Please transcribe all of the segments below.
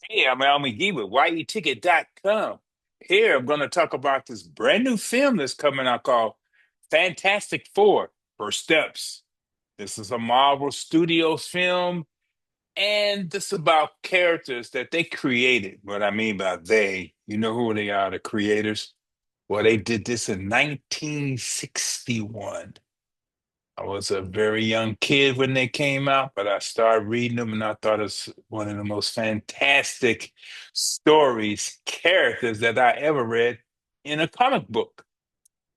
Hey, I'm Al McGee with YETicket.com. Here, I'm going to talk about this brand new film that's coming out called Fantastic Four: First Steps. This is a Marvel Studios film, and this is about characters that they created. What I mean by they, you know who they are, the creators? Well, they did this in 1961. I was a very young kid when they came out, but I started reading them and I thought it was one of the most fantastic stories, characters that I ever read in a comic book.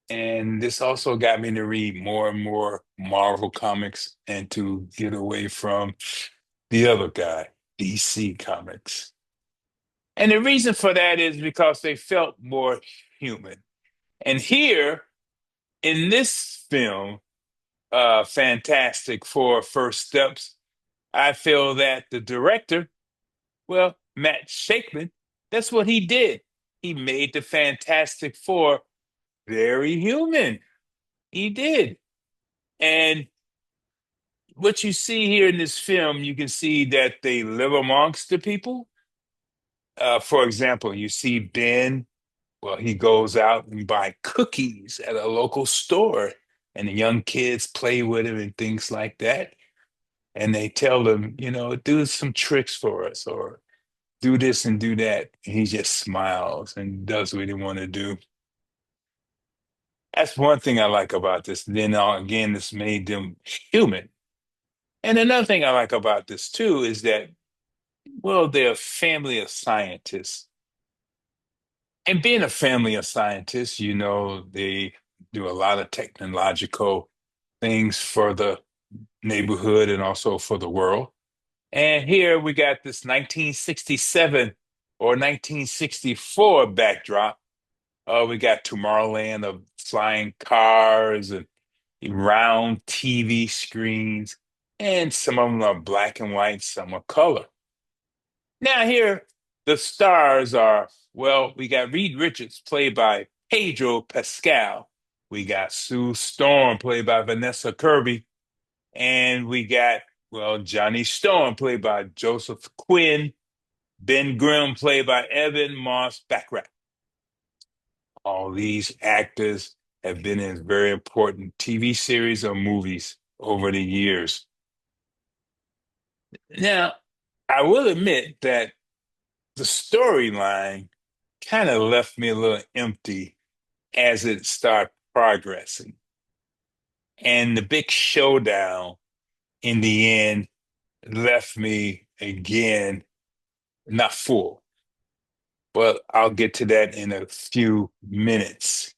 And this also got me to read more and more Marvel comics and to get away from the other guy, DC Comics. And the reason for that is because they felt more human. And here in this film, Fantastic Four: First Steps, I feel that the director, well, Matt Shakman, that's what he did. He made the Fantastic Four very human. He did. And what you see here in this film, you can see that they live amongst the people. For example, you see Ben, well, he goes out and buy cookies at a local store, and the young kids play with him and things like that. And they tell him, do some tricks for us or do this and do that. And he just smiles and does what he want to do. That's one thing I like about this. Then again, this made them human. And another thing I like about this too is that, well, they're a family of scientists. And being a family of scientists, they do a lot of technological things for the neighborhood and also for the world. And here we got this 1967 or 1964 backdrop. We got Tomorrowland of flying cars and round TV screens, and some of them are black and white, some are color. Now, here, the stars are, well, we got Reed Richards, played by Pedro Pascal. We got Sue Storm, played by Vanessa Kirby. And we got, well, Johnny Storm, played by Joseph Quinn. Ben Grimm, played by Ebon Moss-Bachrach. All these actors have been in very important TV series or movies over the years. Now, I will admit that the storyline kind of left me a little empty as it started progressing. And the big showdown in the end left me again not full. But I'll get to that in a few minutes.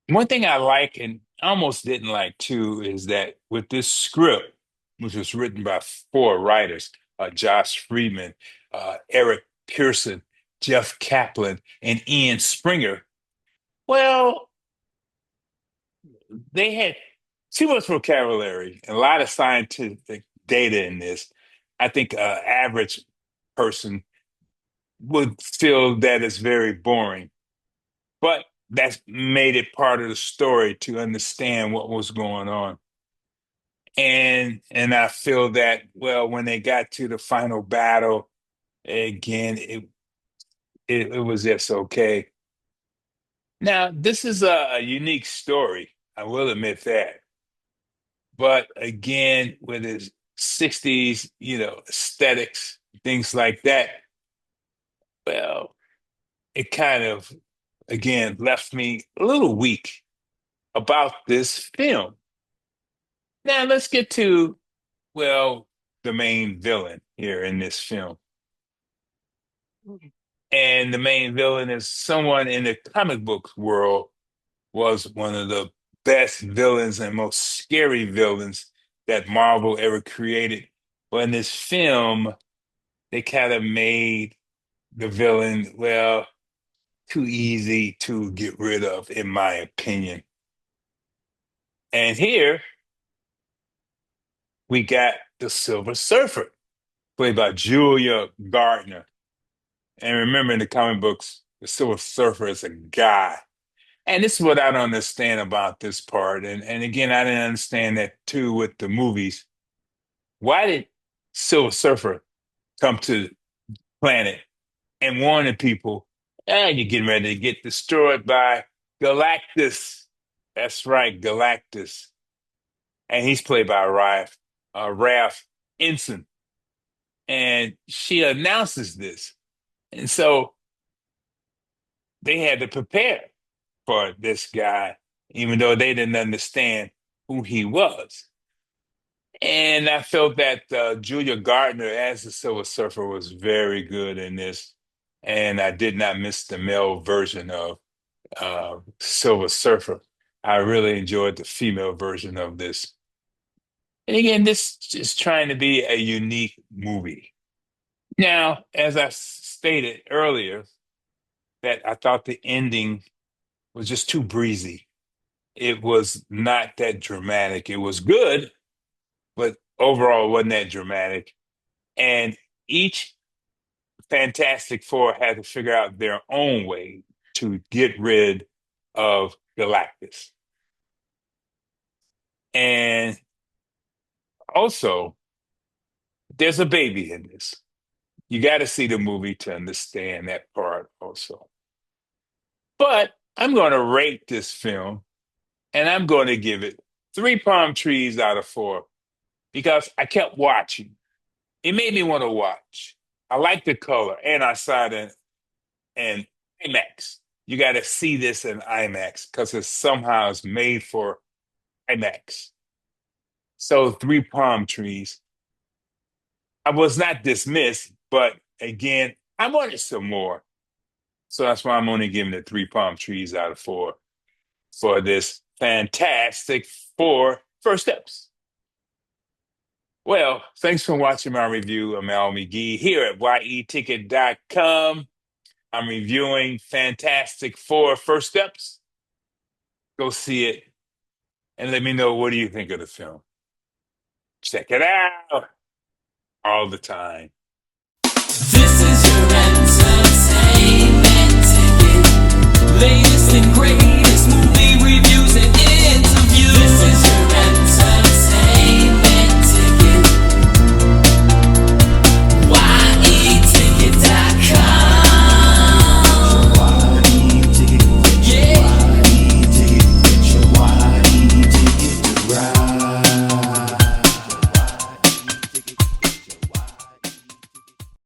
One thing I like and almost didn't like too is that with this script, which was written by four writers, Josh Friedman, Eric Pearson, Jeff Kaplan, and Ian Springer, well, they had too much vocabulary and a lot of scientific data in this. I think an average person would feel that it's very boring. But that's made it part of the story to understand what was going on. And I feel that, well, when they got to the final battle, again, it was just okay. Now, this is a unique story. I will admit that. But again, with his 60s, aesthetics, things like that, well, it kind of, again, left me a little weak about this film. Now let's get to, well, the main villain here in this film. And the main villain is someone in the comic book world was one of the best villains and most scary villains that Marvel ever created. But in this film, they kind of made the villain, well, too easy to get rid of, in my opinion. And here we got the Silver Surfer, played by Julia Gardner. And remember in the comic books, the Silver Surfer is a guy. And this is what I don't understand about this part. And again, I didn't understand that too with the movies. Why did Silver Surfer come to the planet? and warning people, you're getting ready to get destroyed by Galactus. That's right, Galactus. And he's played by Ralph Ensign. And she announces this. And so they had to prepare for this guy, even though they didn't understand who he was. And I felt that Julia Gardner as the Silver Surfer was very good in this. And I did not miss the male version of Silver Surfer. I really enjoyed the female version of this. And again, this is trying to be a unique movie. Now, as I stated earlier, that I thought the ending was just too breezy. It was not that dramatic. It was good, but overall, it wasn't that dramatic. And each Fantastic Four had to figure out their own way to get rid of Galactus. And also, there's a baby in this. You got to see the movie to understand that part also. But I'm going to rate this film and I'm going to give it three palm trees out of four because I kept watching. It made me want to watch. I like the color and I saw it in IMAX. You got to see this in IMAX because it somehow is made for IMAX. So three palm trees. I was not dismissed, but again, I wanted some more. So that's why I'm only giving it three palm trees out of four for this Fantastic Four First Steps. Well, thanks for watching my review. I'm Al McGee here at yeticket.com. I'm reviewing Fantastic Four First Steps. Go see it and let me know what do you think of the film. Check it out all the time. This is your entertainment ticket. Latest and greatest.